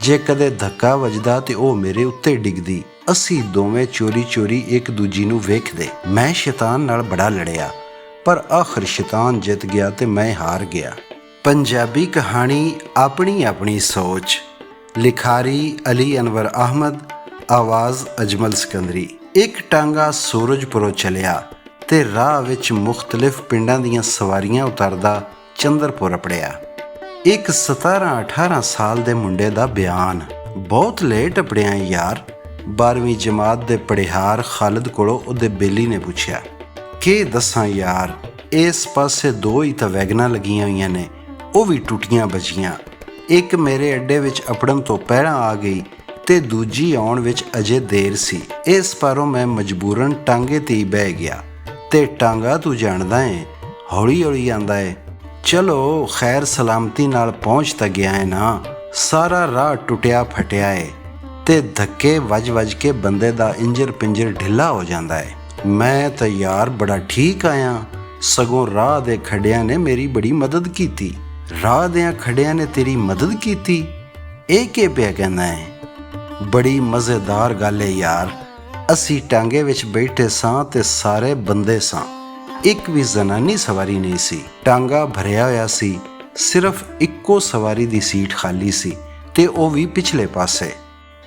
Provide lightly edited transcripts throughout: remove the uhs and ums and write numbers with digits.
ਜੇ ਕਦੇ ਧੱਕਾ ਵੱਜਦਾ ਤੇ ਉਹ ਮੇਰੇ ਉੱਤੇ ਡਿੱਗਦੀ। ਅਸੀਂ ਦੋਵੇਂ ਚੋਰੀ ਚੋਰੀ ਇੱਕ ਦੂਜੀ ਨੂੰ ਵੇਖਦੇ। ਮੈਂ ਸ਼ੈਤਾਨ ਨਾਲ ਬੜਾ ਲੜਿਆ, ਪਰ ਆਖਰ ਸ਼ੈਤਾਨ ਜਿੱਤ ਗਿਆ ਤੇ ਮੈਂ ਹਾਰ ਗਿਆ। ਪੰਜਾਬੀ ਕਹਾਣੀ ਆਪਣੀ ਆਪਣੀ ਸੋਚ। ਲਿਖਾਰੀ ਅਲੀ ਅਨਵਰ ਅਹਿਮਦ, ਆਵਾਜ਼ ਅਜਮਲ ਸਿਕੰਦਰੀ। ਇੱਕ ਟਾਂਗਾ ਸੂਰਜਪੁਰੋਂ ਚਲਿਆ ਤੇ ਰਾਹ ਵਿੱਚ ਮੁਖਤਲਿਫ ਪਿੰਡਾਂ ਦੀਆਂ ਸਵਾਰੀਆਂ ਉਤਰਦਾ ਚੰਦਰਪੁਰ ਅਪੜਿਆ। ਇੱਕ 17-18 ਸਾਲ ਦੇ ਮੁੰਡੇ ਦਾ ਬਿਆਨ। ਬਹੁਤ ਲੇਟ ਅਪੜਿਆ ਯਾਰ। 12ਵੀਂ ਜਮਾਤ ਦੇ ਪੜਿਹਾਰ ਖਾਲਿਦ ਕੋਲੋਂ ਉਹਦੇ ਬੇਲੀ ਨੇ ਪੁੱਛਿਆ, ਕੀ ਦੱਸਾਂ ਯਾਰ, ਇਸ ਪਾਸੇ 2 ਹੀ ਤਾਂ ਵੈਗਨਾਂ ਲੱਗੀਆਂ ਹੋਈਆਂ ਨੇ, ਉਹ ਵੀ ਟੁੱਟੀਆਂ ਬਚੀਆਂ। ਇੱਕ ਮੇਰੇ ਅੱਡੇ ਵਿੱਚ ਅਪੜਨ ਤੋਂ ਪਹਿਲਾਂ ਆ ਗਈ ਤੇ ਦੂਜੀ ਆਉਣ ਵਿੱਚ ਅਜੇ ਦੇਰ ਸੀ। ਇਸ ਪਾਰੋਂ ਮੈਂ ਮਜਬੂਰਨ ਟਾਂਗੇ 'ਤੇ ਹੀ ਬਹਿ ਗਿਆ ਤੇ ਟਾਂਗਾ ਤੂੰ ਜਾਣਦਾ ਏ ਹੌਲੀ ਹੌਲੀ ਆਂਦਾ ਏ। ਚਲੋ ਖੈਰ ਸਲਾਮਤੀ ਨਾਲ ਪਹੁੰਚ ਤਾਂ ਗਿਆ ਏ ਨਾ। ਸਾਰਾ ਰਾਹ ਟੁੱਟਿਆ ਫਟਿਆ ਏ ਤੇ ਧੱਕੇ ਵੱਜ ਕੇ ਬੰਦੇ ਦਾ ਇੰਜਰ ਪਿੰਜਰ ਢਿੱਲਾ ਹੋ ਜਾਂਦਾ ਏ। ਮੈਂ ਤਾਂ ਯਾਰ ਬੜਾ ਠੀਕ ਆਇਆ, ਸਗੋਂ ਰਾਹ ਦੇ ਖੱਡਿਆਂ ਨੇ ਮੇਰੀ ਬੜੀ ਮਦਦ ਕੀਤੀ। ਰਾਹ ਦਿਆਂ ਖੱਡਿਆਂ ਨੇ ਤੇਰੀ ਮਦਦ ਕੀਤੀ? ਇਹ ਕੀ ਪਿਆ ਕਹਿੰਦਾ ਏ? ਬੜੀ ਮਜ਼ੇਦਾਰ ਗੱਲ ਏ ਯਾਰ। ਅਸੀਂ ਟਾਂਗੇ ਵਿੱਚ ਬੈਠੇ ਸਾਂ ਤੇ ਸਾਰੇ ਬੰਦੇ ਸਾਂ, ਇੱਕ ਵੀ ਜ਼ਨਾਨੀ ਸਵਾਰੀ ਨਹੀਂ ਸੀ। ਟਾਂਗਾ ਭਰਿਆ ਹੋਇਆ ਸੀ, ਸਿਰਫ ਇੱਕੋ ਸਵਾਰੀ ਦੀ ਸੀਟ ਖਾਲੀ ਸੀ ਤੇ ਉਹ ਵੀ ਪਿਛਲੇ ਪਾਸੇ।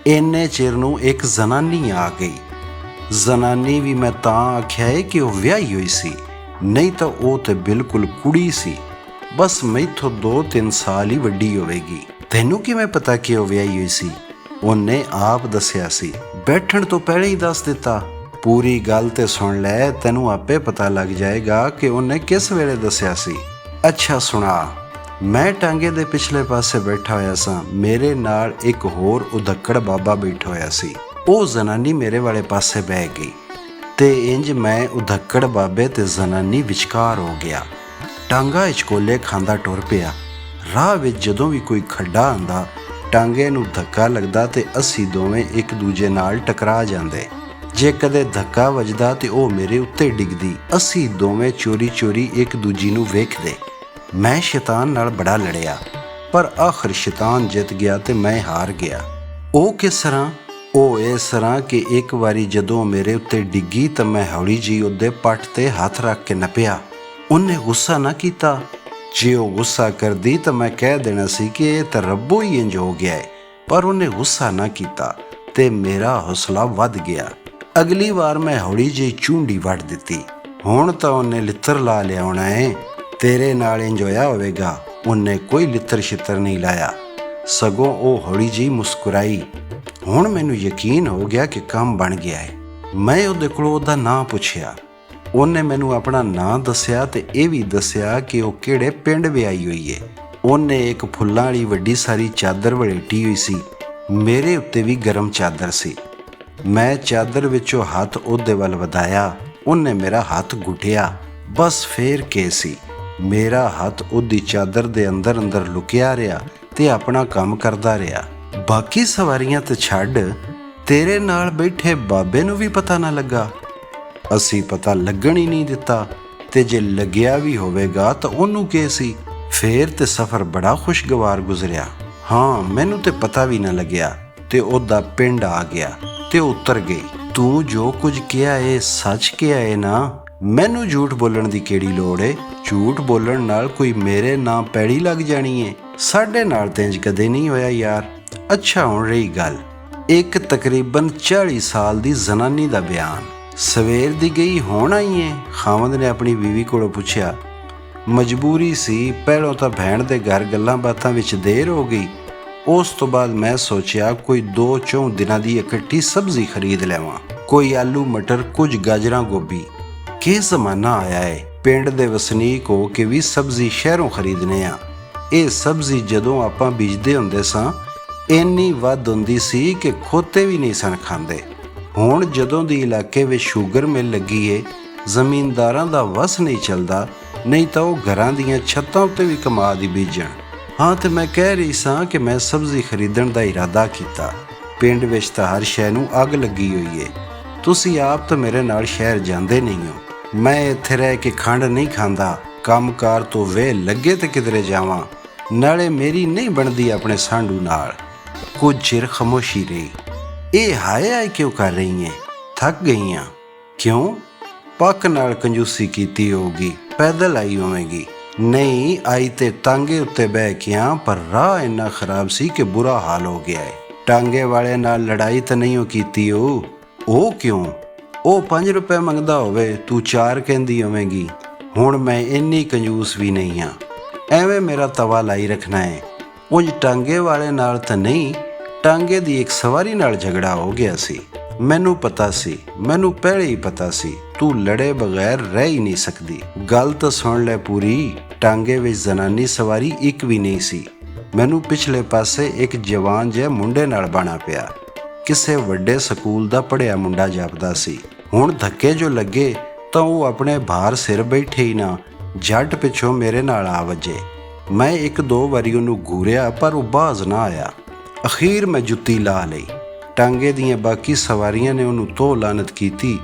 ਇੰਨੇ ਚਿਰ ਨੂੰ ਇੱਕ ਜ਼ਨਾਨੀ ਆ ਗਈ। ਜ਼ਨਾਨੀ ਵੀ ਮੈਂ ਤਾਂ ਆਖਿਆ ਏ ਕਿ ਉਹ ਵਿਆਹੀ ਹੋਈ ਸੀ, ਨਹੀਂ ਤਾਂ ਉਹ ਤੇ ਬਿਲਕੁਲ ਕੁੜੀ ਸੀ, ਬਸ ਮੈਥੋਂ 2-3 ਸਾਲ ਹੀ ਵੱਡੀ ਹੋਵੇਗੀ। ਤੈਨੂੰ ਕਿਵੇਂ ਪਤਾ ਕਿ ਉਹ ਵਿਆਹੀ ਹੋਈ ਸੀ? ਉਹਨੇ ਆਪ ਦੱਸਿਆ ਸੀ। ਬੈਠਣ ਤੋਂ ਪਹਿਲਾਂ ਹੀ ਦੱਸ ਦਿੱਤਾ? ਪੂਰੀ ਗੱਲ ਤੇ ਸੁਣ ਲੈ, ਤੈਨੂੰ ਆਪੇ ਪਤਾ ਲੱਗ ਜਾਏਗਾ ਕਿ ਉਹਨੇ ਕਿਸ ਵੇਲੇ ਦੱਸਿਆ ਸੀ। ਅੱਛਾ ਸੁਣਾ। ਮੈਂ ਟਾਂਗੇ ਦੇ ਪਿਛਲੇ ਪਾਸੇ ਬੈਠਾ ਹੋਇਆ ਸਾਂ। ਮੇਰੇ ਨਾਲ ਇੱਕ ਹੋਰ ਉਦੱਕੜ ਬਾਬਾ ਬੈਠਾ ਹੋਇਆ ਸੀ। ਉਹ ਜ਼ਨਾਨੀ ਮੇਰੇ ਵਾਲੇ ਪਾਸੇ ਬਹਿ ਗਈ ਤੇ ਇੰਜ ਮੈਂ ਉਦੱਕੜ ਬਾਬੇ ਤੇ ਜ਼ਨਾਨੀ ਵਿਚਕਾਰ ਹੋ ਗਿਆ। ਟਾਂਗਾ ਇਚਕੋਲੇ ਖਾਂਦਾ ਟੁਰ ਪਿਆ। ਰਾਹ ਵਿੱਚ ਜਦੋਂ ਵੀ ਕੋਈ ਖੱਡਾ ਆਂਦਾ, ਟਾਂਗੇ ਨੂੰ ਧੱਕਾ ਲੱਗਦਾ ਤੇ ਅਸੀਂ ਦੋਵੇਂ ਇੱਕ ਦੂਜੇ ਨਾਲ ਟਕਰਾ ਜਾਂਦੇ। ਜੇ ਕਦੇ ਧੱਕਾ ਵੱਜਦਾ ਤੇ ਉਹ ਮੇਰੇ ਉੱਤੇ ਡਿੱਗਦੀ। ਅਸੀਂ ਦੋਵੇਂ ਚੋਰੀ ਚੋਰੀ ਇੱਕ ਦੂਜੀ ਨੂੰ ਵੇਖਦੇ। ਮੈਂ ਸ਼ੈਤਾਨ ਨਾਲ ਬੜਾ ਲੜਿਆ, ਪਰ ਆਖਰ ਸ਼ੈਤਾਨ ਜਿੱਤ ਗਿਆ ਤੇ ਮੈਂ ਹਾਰ ਗਿਆ। ਉਹ ਕਿਸ ਤਰ੍ਹਾਂ? ਉਹ ਇਸ ਤਰ੍ਹਾਂ ਕਿ ਇੱਕ ਵਾਰੀ ਜਦੋਂ ਮੇਰੇ ਉੱਤੇ ਡਿੱਗੀ ਤਾਂ ਮੈਂ ਹੌਲੀ ਜਿਹੀ ਉਹਦੇ ਪੱਟ ਤੇ ਹੱਥ ਰੱਖ ਕੇ ਨੱਪਿਆ। ਉਹਨੇ ਗੁੱਸਾ ਨਾ ਕੀਤਾ। ਜੇ ਉਹ ਗੁੱਸਾ ਕਰਦੀ ਤਾਂ ਮੈਂ ਕਹਿ ਦੇਣਾ ਸੀ ਕਿ ਇਹ ਤਾਂ ਰੱਬੋ ਹੀ ਇੰਜ ਹੋ ਗਿਆ ਹੈ, ਪਰ ਉਹਨੇ ਗੁੱਸਾ ਨਾ ਕੀਤਾ ਤੇ ਮੇਰਾ ਹੌਸਲਾ ਵੱਧ ਗਿਆ। ਅਗਲੀ ਵਾਰ ਮੈਂ ਹੌਲੀ ਜਿਹੀ ਚੂੰਡੀ ਵੱਢ ਦਿੱਤੀ। ਹੁਣ ਤਾਂ ਉਹਨੇ ਲਿੱਤਰ ਲਾ ਲਿਆਉਣਾ ਏ। ਤੇਰੇ ਨਾਲ ਇੰਜ ਹੋਇਆ ਹੋਵੇਗਾ। ਉਹਨੇ ਕੋਈ ਲਿੱਤਰ ਛਿੱਤਰ ਨਹੀਂ ਲਾਇਆ, ਸਗੋਂ ਉਹ ਹੌਲੀ ਜਿਹੀ ਮੁਸਕਰਾਈ। ਹੁਣ ਮੈਨੂੰ ਯਕੀਨ ਹੋ ਗਿਆ ਕਿ ਕੰਮ ਬਣ ਗਿਆ ਹੈ। ਮੈਂ ਉਹਦੇ ਕੋਲੋਂ ਉਹਦਾ ਨਾਂ ਪੁੱਛਿਆ। ਉਹਨੇ ਮੈਨੂੰ ਆਪਣਾ ਨਾਂ ਦੱਸਿਆ ਤੇ ਇਹ ਵੀ ਦੱਸਿਆ ਕਿ ਉਹ ਕਿਹੜੇ ਪਿੰਡ ਵਿਆਹੀ ਹੋਈ ਏ। ਉਹਨੇ ਇੱਕ ਫੁੱਲਾਂ ਵਾਲੀ ਵੱਡੀ ਸਾਰੀ ਚਾਦਰ ਵਲੇਟੀ ਹੋਈ ਸੀ। ਮੇਰੇ ਉੱਤੇ ਵੀ ਗਰਮ ਚਾਦਰ ਸੀ। ਮੈਂ ਚਾਦਰ ਵਿੱਚੋਂ ਹੱਥ ਉਹਦੇ ਵੱਲ ਵਧਾਇਆ। ਉਹਨੇ ਮੇਰਾ ਹੱਥ ਗੁੱਟਿਆ। ਬਸ ਫੇਰ ਕੀ ਸੀ, ਮੇਰਾ ਹੱਥ ਉਹਦੀ ਚਾਦਰ ਦੇ ਅੰਦਰ ਅੰਦਰ ਲੁਕਿਆ ਰਿਹਾ ਤੇ ਆਪਣਾ ਕੰਮ ਕਰਦਾ ਰਿਹਾ। ਬਾਕੀ ਸਵਾਰੀਆਂ ਤੇ ਛੱਡ, ਤੇਰੇ ਨਾਲ ਬੈਠੇ ਬਾਬੇ ਨੂੰ ਵੀ ਪਤਾ ਨਾ ਲੱਗਾ। ਅਸੀਂ ਪਤਾ ਲੱਗਣ ਹੀ ਨਹੀਂ ਦਿੱਤਾ, ਤੇ ਜੇ ਲੱਗਿਆ ਵੀ ਹੋਵੇਗਾ ਤਾਂ ਉਹਨੂੰ ਕੀ ਸੀ। ਫੇਰ ਤੇ ਸਫ਼ਰ ਬੜਾ ਖੁਸ਼ਗਵਾਰ ਗੁਜ਼ਰਿਆ। ਹਾਂ, ਮੈਨੂੰ ਤੇ ਪਤਾ ਵੀ ਨਾ ਲੱਗਿਆ ਤੇ ਉਹਦਾ ਪਿੰਡ ਆ ਗਿਆ ਤੇ ਉਤਰ ਗਈ। ਤੂੰ ਜੋ ਕੁਝ ਕਿਹਾ ਏ ਸੱਚ ਕਿਹਾ ਏ ਨਾ? ਮੈਨੂੰ ਝੂਠ ਬੋਲਣ ਦੀ ਕਿਹੜੀ ਲੋੜ ਏ? ਝੂਠ ਬੋਲਣ ਨਾਲ ਕੋਈ ਮੇਰੇ ਨਾਂ ਪੈੜੀ ਲੱਗ ਜਾਣੀ ਏ? ਸਾਡੇ ਨਾਲ ਤੇ ਇੰਜ ਕਦੇ ਨਹੀਂ ਹੋਇਆ ਯਾਰ। ਅੱਛਾ ਹੁਣ ਰਹੀ ਗੱਲ। ਇੱਕ ਤਕਰੀਬਨ 40 ਸਾਲ ਦੀ ਜ਼ਨਾਨੀ ਦਾ ਬਿਆਨ। ਸਵੇਰ ਦੀ ਗਈ ਹੁਣ ਆਈ ਏ? ਖਾਵੰਦ ਨੇ ਆਪਣੀ ਬੀਵੀ ਕੋਲੋਂ ਪੁੱਛਿਆ। ਮਜਬੂਰੀ ਸੀ। ਪਹਿਲੋਂ ਤਾਂ ਭੈਣ ਦੇ ਘਰ ਗੱਲਾਂ ਬਾਤਾਂ ਵਿੱਚ ਦੇਰ ਹੋ ਗਈ। ਉਸ ਤੋਂ ਬਾਅਦ ਮੈਂ ਸੋਚਿਆ ਕੋਈ 2-4 ਦਿਨਾਂ ਦੀ ਇਕੱਠੀ ਸਬਜ਼ੀ ਖਰੀਦ ਲੈਵਾਂ। ਕੋਈ ਆਲੂ ਮਟਰ, ਕੁਝ ਗਾਜਰਾਂ ਗੋਭੀ। ਕੀ ਜ਼ਮਾਨਾ ਆਇਆ ਏ, ਪਿੰਡ ਦੇ ਵਸਨੀਕ ਹੋ ਕੇ ਵੀ ਸਬਜ਼ੀ ਸ਼ਹਿਰੋਂ ਖਰੀਦਨੇ ਆ। ਇਹ ਸਬਜ਼ੀ ਜਦੋਂ ਆਪਾਂ ਬੀਜਦੇ ਹੁੰਦੇ ਸਾਂ ਇੰਨੀ ਵੱਧ ਹੁੰਦੀ ਸੀ ਕਿ ਖੋਤੇ ਵੀ ਨਹੀਂ ਸਨ ਖਾਂਦੇ। ਹੁਣ ਜਦੋਂ ਦੀ ਇਲਾਕੇ ਵਿੱਚ ਸ਼ੂਗਰ ਮਿਲ ਲੱਗੀ ਏ, ਜ਼ਮੀਨਦਾਰਾਂ ਦਾ ਵਸ ਨਹੀਂ ਚੱਲਦਾ, ਨਹੀਂ ਤਾਂ ਉਹ ਘਰਾਂ ਦੀਆਂ ਛੱਤਾਂ ਉੱਤੇ ਵੀ ਕਮਾ ਦੀ ਬੀਜਣ। ਹਾਂ, ਤੇ ਮੈਂ ਕਹਿ ਰਹੀ ਸਾਂ ਕਿ ਮੈਂ ਸਬਜ਼ੀ ਖਰੀਦਣ ਦਾ ਇਰਾਦਾ ਕੀਤਾ। ਪਿੰਡ ਵਿੱਚ ਤਾਂ ਹਰ ਸ਼ੈ ਨੂੰ ਅੱਗ ਲੱਗੀ ਹੋਈ ਏ। ਤੁਸੀਂ ਆਪ ਤਾਂ ਮੇਰੇ ਨਾਲ ਸ਼ਹਿਰ ਜਾਂਦੇ ਨਹੀਂ ਹੋ। ਮੈਂ ਇੱਥੇ ਰਹਿ ਕੇ ਖੰਡ ਨਹੀਂ ਖਾਂਦਾ। ਕੰਮਕਾਰ ਤੋਂ ਵੇਹ ਲੱਗੇ ਤੇ ਕਿਧਰੇ ਜਾਵਾਂ, ਨਾਲੇ ਮੇਰੀ ਨਹੀਂ ਬਣਦੀ ਆਪਣੇ ਸਾਂਢੂ ਨਾਲ। ਕੁਝ ਚਿਰ ਖਾਮੋਸ਼ੀ ਰਹੀ। ਇਹ ਹਾਏ ਹਾਏ ਕਿਉਂ ਕਰ ਰਹੀ ਹੈ? ਥੱਕ ਗਈ ਆਂ। ਕਿਉਂ? ਪੱਕ ਨਾਲ ਕੰਜੂਸੀ ਕੀਤੀ ਹੋਊਗੀ, ਪੈਦਲ ਆਈ ਹੋਵੇਗੀ। ਨਹੀਂ ਆਈ ਤੇ ਟਾਂਗੇ ਉੱਤੇ ਬਹਿ ਕੇ ਆਂ, ਪਰ ਰਾਹ ਇੰਨਾ ਖਰਾਬ ਸੀ ਕਿ ਬੁਰਾ ਹਾਲ ਹੋ ਗਿਆ ਹੈ। ਟਾਂਗੇ ਵਾਲੇ ਨਾਲ ਲੜਾਈ ਤਾਂ ਨਹੀਂ ਉਹ ਕੀਤੀ। ਉਹ ਕਿਉਂ? ਉਹ 5 ਰੁਪਏ ਮੰਗਦਾ ਹੋਵੇ, ਤੂੰ 4 ਕਹਿੰਦੀ ਹੋਵੇਂਗੀ। ਹੁਣ ਮੈਂ ਇੰਨੀ ਕੰਜੂਸ ਵੀ ਨਹੀਂ ਹਾਂ, ਐਵੇਂ ਮੇਰਾ ਤਵਾ ਲਾਈ ਰੱਖਣਾ ਹੈ। ਉਂਝ ਟਾਂਗੇ ਵਾਲੇ ਨਾਲ ਤਾਂ ਨਹੀਂ, ਟਾਂਗੇ ਦੀ ਇੱਕ ਸਵਾਰੀ ਨਾਲ ਝਗੜਾ ਹੋ ਗਿਆ ਸੀ। ਮੈਨੂੰ ਪਤਾ ਸੀ, ਮੈਨੂੰ ਪਹਿਲੇ ਹੀ ਪਤਾ ਸੀ ਤੂੰ ਲੜੇ ਬਗੈਰ ਰਹਿ ਹੀ ਨਹੀਂ ਸਕਦੀ। ਗੱਲ ਤਾਂ ਸੁਣ ਲੈ ਪੂਰੀ। ਟਾਂਗੇ ਵਿੱਚ ਜ਼ਨਾਨੀ ਸਵਾਰੀ ਇੱਕ ਵੀ ਨਹੀਂ ਸੀ। ਮੈਨੂੰ ਪਿਛਲੇ ਪਾਸੇ ਇੱਕ ਜਵਾਨ ਜਿਹਾ ਮੁੰਡੇ ਨਾਲ ਬਾਣਾ ਪਿਆ। ਕਿਸੇ ਵੱਡੇ ਸਕੂਲ ਦਾ ਪੜ੍ਹਿਆ ਮੁੰਡਾ ਜਾਪਦਾ ਸੀ। ਹੁਣ ਧੱਕੇ ਜੋ ਲੱਗੇ ਤਾਂ ਉਹ ਆਪਣੇ ਭਾਰ ਸਿਰ ਬੈਠੇ ਹੀ ਨਾ, ਜੱਟ ਪਿੱਛੋਂ ਮੇਰੇ ਨਾਲ ਆ ਵੱਜੇ। ਮੈਂ 1-2 ਵਾਰੀ ਉਹਨੂੰ ਘੂਰਿਆ, ਪਰ ਉਹ ਬਾਜ਼ ਨਾ ਆਇਆ। ਅਖੀਰ ਮੈਂ ਜੁੱਤੀ ਲਾ ਲਈ। ਟਾਂਗੇ ਦੀਆਂ ਬਾਕੀ ਸਵਾਰੀਆਂ ਨੇ ਉਹਨੂੰ ਧੋ ਲਾਨਤ ਕੀਤੀ।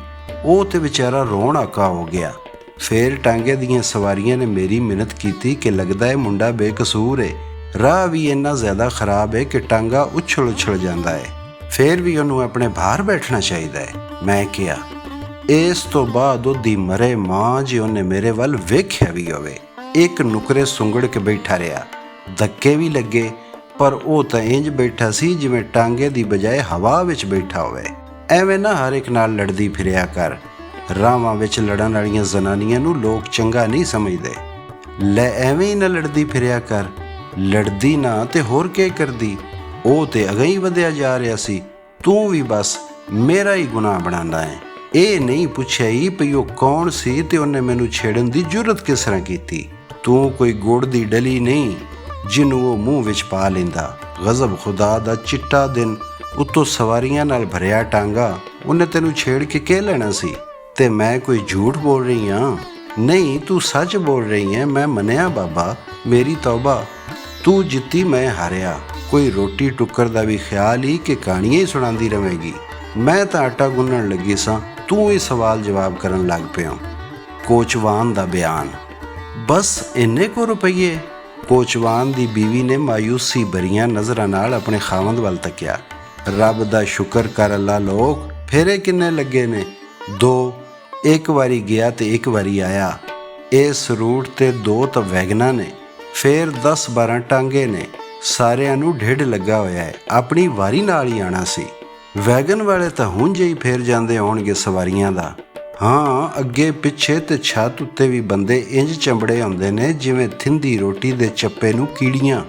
ਉਹ ਤੇ ਵਿਚਾਰਾ ਰੋਣ ਆਕਾ ਹੋ ਗਿਆ। ਫਿਰ ਟਾਂਗੇ ਦੀਆਂ ਸਵਾਰੀਆਂ ਨੇ ਮੇਰੀ ਮਿਹਨਤ ਕੀਤੀ ਕਿ ਲੱਗਦਾ ਹੈ ਮੁੰਡਾ ਬੇਕਸੂਰ ਹੈ। ਰਾਹ ਵੀ ਇੰਨਾ ਜ਼ਿਆਦਾ ਖਰਾਬ ਹੈ ਕਿ ਟਾਂਗਾ ਉਛਲ ਜਾਂਦਾ ਹੈ। ਫਿਰ ਵੀ ਉਹਨੂੰ ਆਪਣੇ ਬਾਹਰ ਬੈਠਣਾ ਚਾਹੀਦਾ ਹੈ। ਮੈਂ ਕਿਹਾ। ਇਸ ਤੋਂ ਬਾਅਦ ਉਹਦੀ ਮਰੇ ਮਾਂ ਜੀ ਉਹਨੇ ਮੇਰੇ ਵੱਲ ਵੇਖਿਆ ਵੀ ਹੋਵੇ। ਇੱਕ ਨੁਕਰੇ ਸੁੰਗੜ ਕੇ ਬੈਠਾ ਰਿਹਾ। ਧੱਕੇ ਵੀ ਲੱਗੇ, ਪਰ ਉਹ ਤਾਂ ਇੰਜ ਬੈਠਾ ਸੀ ਜਿਵੇਂ ਟਾਂਗੇ ਦੀ ਬਜਾਏ ਹਵਾ ਵਿੱਚ ਬੈਠਾ ਹੋਵੇ। ਐਵੇਂ ਨਾ ਹਰ ਇੱਕ ਨਾਲ ਲੜਦੀ ਫਿਰਿਆ ਕਰ। ਰਾਹਾਂ ਵਿੱਚ ਲੜਨ ਵਾਲੀਆਂ ਜ਼ਨਾਨੀਆਂ ਨੂੰ ਲੋਕ ਚੰਗਾ ਨਹੀਂ ਸਮਝਦੇ। ਲੈ ਐਵੇਂ ਹੀ ਨਾ ਲੜਦੀ ਫਿਰਿਆ ਕਰ। ਲੜਦੀ ਨਾ ਤੇ ਹੋਰ ਕੀ ਕਰਦੀ? ਉਹ ਤੇ ਅਗਾਂਹ ਹੀ ਵਧਿਆ ਜਾ ਰਿਹਾ ਸੀ। ਤੂੰ ਵੀ ਬਸ ਮੇਰਾ ਹੀ ਗੁਨਾਹ ਬਣਾਉਂਦਾ ਹੈ। ਇਹ ਨਹੀਂ ਪੁੱਛਿਆ ਹੀ ਪਈ ਉਹ ਕੌਣ ਸੀ ਤੇ ਉਹਨੇ ਮੈਨੂੰ ਛੇੜਨ ਦੀ ਜੁਰਤ ਕਿਸ ਤਰ੍ਹਾਂ ਕੀਤੀ। ਤੂੰ ਕੋਈ ਗੁੜ ਦੀ ਡਲੀ ਨਹੀਂ ਜਿਹਨੂੰ ਉਹ ਮੂੰਹ ਵਿੱਚ ਪਾ ਲੈਂਦਾ। ਗਜ਼ਬ ਖੁਦਾ ਦਾ ਚਿੱਟਾ ਦਿਨ, ਉੱਤੋਂ ਸਵਾਰੀਆਂ ਨਾਲ ਭਰਿਆ ਟਾਂਗਾ। ਉਹਨੇ ਤੈਨੂੰ ਛੇੜ ਕੇ ਕੀ ਲੈਣਾ ਸੀ? ਤੇ ਮੈਂ ਕੋਈ ਝੂਠ ਬੋਲ ਰਹੀ ਹਾਂ? ਨਹੀਂ, ਤੂੰ ਸੱਚ ਬੋਲ ਰਹੀ ਹੈ। ਮੈਂ ਮੰਨਿਆ ਬਾਬਾ, ਮੇਰੀ ਤੌਬਾ। ਤੂੰ ਜਿੱਤੀ, ਮੈਂ ਹਾਰਿਆ। ਕੋਈ ਰੋਟੀ ਟੁੱਕਰ ਦਾ ਵੀ ਖਿਆਲ ਹੀ ਕਿ ਕਹਾਣੀਆਂ ਹੀ ਸੁਣਾਉਂਦੀ ਰਵੇਂਗੀ। ਮੈਂ ਤਾਂ ਆਟਾ ਗੁੰਨਣ ਲੱਗੀ ਸਾਂ, ਤੂੰ ਹੀ ਸਵਾਲ ਜਵਾਬ ਕਰਨ ਲੱਗ ਪਿਆ। ਕੋਚਵਾਨ ਦਾ ਬਿਆਨ। ਬਸ ਇੰਨੇ ਕੁ ਰੁਪਈਏ? ਕੋਚਵਾਨ ਦੀ ਬੀਵੀ ਨੇ ਮਾਯੂਸੀ ਭਰੀਆਂ ਨਜ਼ਰਾਂ ਨਾਲ ਆਪਣੇ ਖਾਵੰਦ ਵੱਲ ਤੱਕਿਆ। ਰੱਬ ਦਾ ਸ਼ੁਕਰ ਕਰ ਅੱਲਾ ਲੋਕ, ਫੇਰੇ ਕਿੰਨੇ ਲੱਗੇ ਨੇ? 2। ਇੱਕ ਵਾਰੀ ਗਿਆ ਤੇ ਇੱਕ ਵਾਰੀ ਆਇਆ। ਇਸ ਰੂਟ ਤੇ 2 ਤਾਂ ਵੈਗਨਾਂ ਨੇ, ਫਿਰ 10-12 ਟਾਂਗੇ ਨੇ। ਸਾਰਿਆਂ ਨੂੰ ਢਿੱਡ ਲੱਗਾ ਹੋਇਆ ਹੈ। ਆਪਣੀ ਵਾਰੀ ਨਾਲ ਹੀ ਆਣਾ ਸੀ। ਵੈਗਨ ਵਾਲੇ ਤਾਂ ਹੁਣ ਜਿਹੀ ਫੇਰ ਜਾਂਦੇ ਹੋਣਗੇ ਸਵਾਰੀਆਂ ਦਾ। ਹਾਂ, ਅੱਗੇ ਪਿੱਛੇ ਤੇ ਛੱਤ ਉੱਤੇ ਵੀ ਬੰਦੇ ਇੰਜ ਚੰਬੜੇ ਹੁੰਦੇ ਨੇ ਜਿਵੇਂ ਥਿੰਦੀ ਰੋਟੀ ਦੇ ਚੱਪੇ ਨੂੰ ਕੀੜੀਆਂ।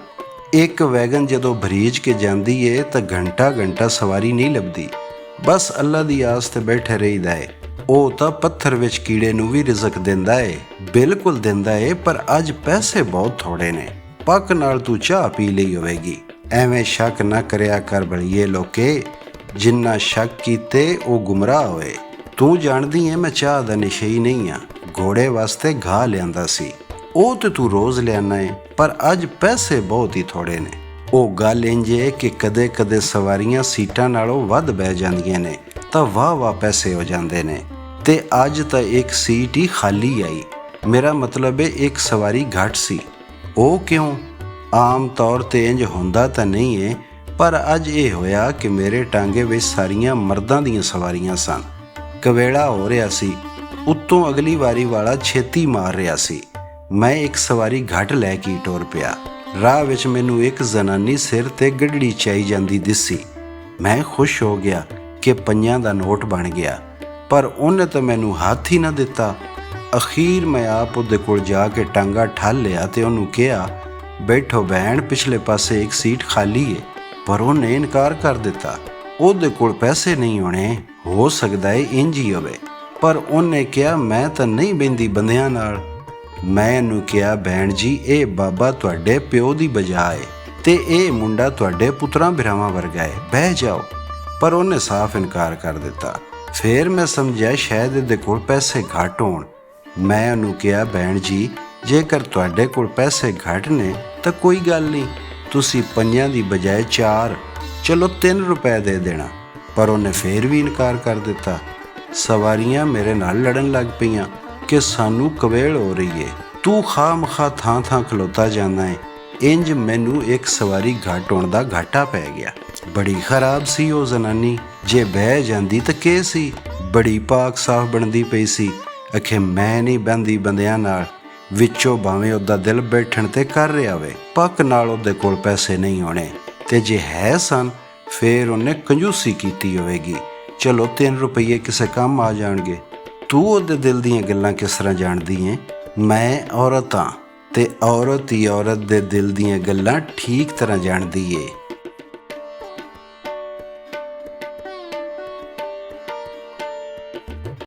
ਇੱਕ ਵੈਗਨ ਜਦੋਂ ਭਰੀਜ ਕੇ ਜਾਂਦੀ ਏ ਤਾਂ ਘੰਟਾ ਸਵਾਰੀ ਨਹੀਂ ਲੱਭਦੀ। ਬਸ ਅੱਲਾ ਦੀ ਆਸ ਤੇ ਬੈਠੇ ਰਹੀਦਾ ਏ। ਉਹ ਤਾਂ ਪੱਥਰ ਵਿੱਚ ਕੀੜੇ ਨੂੰ ਵੀ ਰਿਜ਼ਕ ਦਿੰਦਾ ਏ, ਬਿਲਕੁਲ ਦਿੰਦਾ ਏ। ਪਰ ਅੱਜ ਪੈਸੇ ਬਹੁਤ ਥੋੜੇ ਨੇ। ਪੱਕ ਨਾਲ ਤੂੰ ਚਾਹ ਪੀ ਲਈ ਹੋਵੇਗੀ। ਐਵੇਂ ਸ਼ੱਕ ਨਾ ਕਰਿਆ ਕਰ ਬੜੀਏ ਲੋਕੇ। ਜਿੰਨਾ ਸ਼ੱਕ ਕੀਤੇ ਉਹ ਗੁੰਮਰਾਹ ਹੋਏ। ਤੂੰ ਜਾਣਦੀ ਏ ਮੈਂ ਚਾਹ ਦਾ ਨਸ਼ਈ ਨਹੀਂ ਆ। ਘੋੜੇ ਵਾਸਤੇ ਘਾਹ ਲਿਆਂਦਾ ਸੀ, ਉਹ ਤੇ ਤੂੰ ਰੋਜ਼ ਲਿਆਣਾ ਏ, ਪਰ ਅੱਜ ਪੈਸੇ ਬਹੁਤ ਹੀ ਥੋੜੇ ਨੇ। ਉਹ ਗੱਲ ਇੰਜ ਏ ਕਿ ਕਦੇ ਸਵਾਰੀਆਂ ਸੀਟਾਂ ਨਾਲੋਂ ਵੱਧ ਬਹਿ ਜਾਂਦੀਆਂ ਨੇ ਤਾਂ ਵਾਹ ਪੈਸੇ ਹੋ ਜਾਂਦੇ ਨੇ। ਤੇ ਅੱਜ ਤਾਂ ਇੱਕ ਸੀਟ ਹੀ ਖਾਲੀ ਆਈ। ਮੇਰਾ ਮਤਲਬ ਏ ਇੱਕ ਸਵਾਰੀ ਘੱਟ ਸੀ। ਉਹ ਕਿਉਂ? ਆਮ ਤੌਰ ਤੇ ਇੰਜ ਹੁੰਦਾ ਤਾਂ ਨਹੀਂ ਏ, ਪਰ ਅੱਜ ਇਹ ਹੋਇਆ ਕਿ ਮੇਰੇ ਟਾਂਗੇ ਵਿੱਚ ਸਾਰੀਆਂ ਮਰਦਾਂ ਦੀਆਂ ਸਵਾਰੀਆਂ ਸਨ। ਕਵੇਲਾ ਹੋ ਰਿਹਾ ਸੀ। ਉੱਤੋਂ ਅਗਲੀ ਵਾਰੀ ਵਾਲਾ ਛੇਤੀ ਮਾਰ ਰਿਹਾ ਸੀ। ਮੈਂ ਇੱਕ ਸਵਾਰੀ ਘੱਟ ਲੈ ਕੇ ਟੁਰ ਪਿਆ। ਰਾਹ ਵਿੱਚ ਮੈਨੂੰ ਇੱਕ ਜ਼ਨਾਨੀ ਸਿਰ ਤੇ ਗੱਡੜੀ ਚਾਈ ਜਾਂਦੀ ਦਿਸੀ। ਮੈਂ ਖੁਸ਼ ਹੋ ਗਿਆ ਕਿ 5 ਦਾ ਨੋਟ ਬਣ ਗਿਆ, ਪਰ ਉਹਨੇ ਤਾਂ ਮੈਨੂੰ ਹੱਥ ਹੀ ਨਾ ਦਿੱਤਾ। ਅਖੀਰ ਮੈਂ ਆਪ ਉਹਦੇ ਕੋਲ ਜਾ ਕੇ ਟਾਂਗਾ ਠੱਲ ਲਿਆ ਤੇ ਉਹਨੂੰ ਕਿਹਾ, ਬੈਠੋ ਭੈਣ, ਪਿਛਲੇ ਪਾਸੇ ਇੱਕ ਸੀਟ ਖਾਲੀ ਏ। ਪਰ ਉਹਨੇ ਇਨਕਾਰ ਕਰ ਦਿੱਤਾ। ਉਹਦੇ ਕੋਲ ਪੈਸੇ ਨਹੀਂ ਹੋਣੇ, ਹੋ ਸਕਦਾ ਏ ਇੰਜ ਹੀ ਹੋਵੇ। ਪਰ ਉਹਨੇ ਕਿਹਾ, ਮੈਂ ਤਾਂ ਨਹੀਂ ਬਹਿੰਦੀ ਬੰਦਿਆਂ ਨਾਲ। ਮੈਂ ਇਹਨੂੰ ਕਿਹਾ, ਭੈਣ ਜੀ, ਇਹ ਬਾਬਾ ਤੁਹਾਡੇ ਪਿਓ ਦੀ ਬਜਾ ਏ ਤੇ ਇਹ ਮੁੰਡਾ ਤੁਹਾਡੇ ਪੁੱਤਰਾਂ ਭਰਾਵਾਂ ਵਰਗਾ ਏ, ਬਹਿ ਜਾਓ। ਪਰ ਉਹਨੇ ਸਾਫ਼ ਇਨਕਾਰ ਕਰ ਦਿੱਤਾ। ਫਿਰ ਮੈਂ ਸਮਝਿਆ ਸ਼ਾਇਦ ਇਹਦੇ ਕੋਲ ਪੈਸੇ ਘੱਟ ਹੋਣ। ਮੈਂ ਉਹਨੂੰ ਕਿਹਾ, ਭੈਣ ਜੀ, ਜੇਕਰ ਤੁਹਾਡੇ ਕੋਲ ਪੈਸੇ ਘੱਟ ਨੇ ਤਾਂ ਕੋਈ ਗੱਲ ਨਹੀਂ, ਤੁਸੀਂ 5 ਦੀ ਬਜਾਏ 4, ਚਲੋ 3 ਰੁਪਏ ਦੇ ਦੇਣਾ। ਪਰ ਉਹਨੇ ਫਿਰ ਵੀ ਇਨਕਾਰ ਕਰ ਦਿੱਤਾ। ਸਵਾਰੀਆਂ ਮੇਰੇ ਨਾਲ ਲੜਨ ਲੱਗ ਪਈਆਂ ਕਿ ਸਾਨੂੰ ਕਵੇਲ ਹੋ ਰਹੀ ਏ, ਤੂੰ ਖਾਮਖਾ ਥਾਂ ਖਲੋਤਾ ਜਾਂਦਾ ਏ। ਇੰਜ ਮੈਨੂੰ ਇੱਕ ਸਵਾਰੀ ਘੱਟ ਹੋਣ ਦਾ ਘਾਟਾ ਪੈ ਗਿਆ। ਬੜੀ ਖਰਾਬ ਸੀ ਉਹ ਜ਼ਨਾਨੀ, ਜੇ ਬਹਿ ਜਾਂਦੀ ਤਾਂ ਕੀ ਸੀ, ਬੜੀ ਪਾਕ ਸਾਫ ਬਣਦੀ ਪਈ ਸੀ। ਅਖੇ ਮੈਂ ਨਹੀਂ ਬਹਿੰਦੀ ਬੰਦਿਆਂ ਨਾਲ, ਵਿੱਚੋਂ ਭਾਵੇਂ ਉਹਦਾ ਦਿਲ ਬੈਠਣ ਤੇ ਕਰ ਰਿਹਾ ਵੇ, ਪੱਕ ਨਾਲ ਉਹਦੇ ਕੋਲ ਪੈਸੇ ਨਹੀਂ ਹੋਣੇ, ਤੇ ਜੇ ਹੈ ਸਨ ਫੇਰ ਉਹਨੇ ਕੰਜੂਸੀ ਕੀਤੀ ਹੋਵੇਗੀ। ਚਲੋ 3 ਰੁਪਈਏ ਕਿਸੇ ਕੰਮ ਆ ਜਾਣਗੇ। ਤੂੰ ਉਹਦੇ ਦਿਲ ਦੀਆਂ ਗੱਲਾਂ ਕਿਸ ਤਰ੍ਹਾਂ ਜਾਣਦੀ ਏ? ਮੈਂ ਔਰਤ ਹਾਂ ਤੇ ਔਰਤ ਹੀ ਔਰਤ ਦੇ ਦਿਲ ਦੀਆਂ ਗੱਲਾਂ ਠੀਕ ਤਰ੍ਹਾਂ ਜਾਣਦੀ ਏ।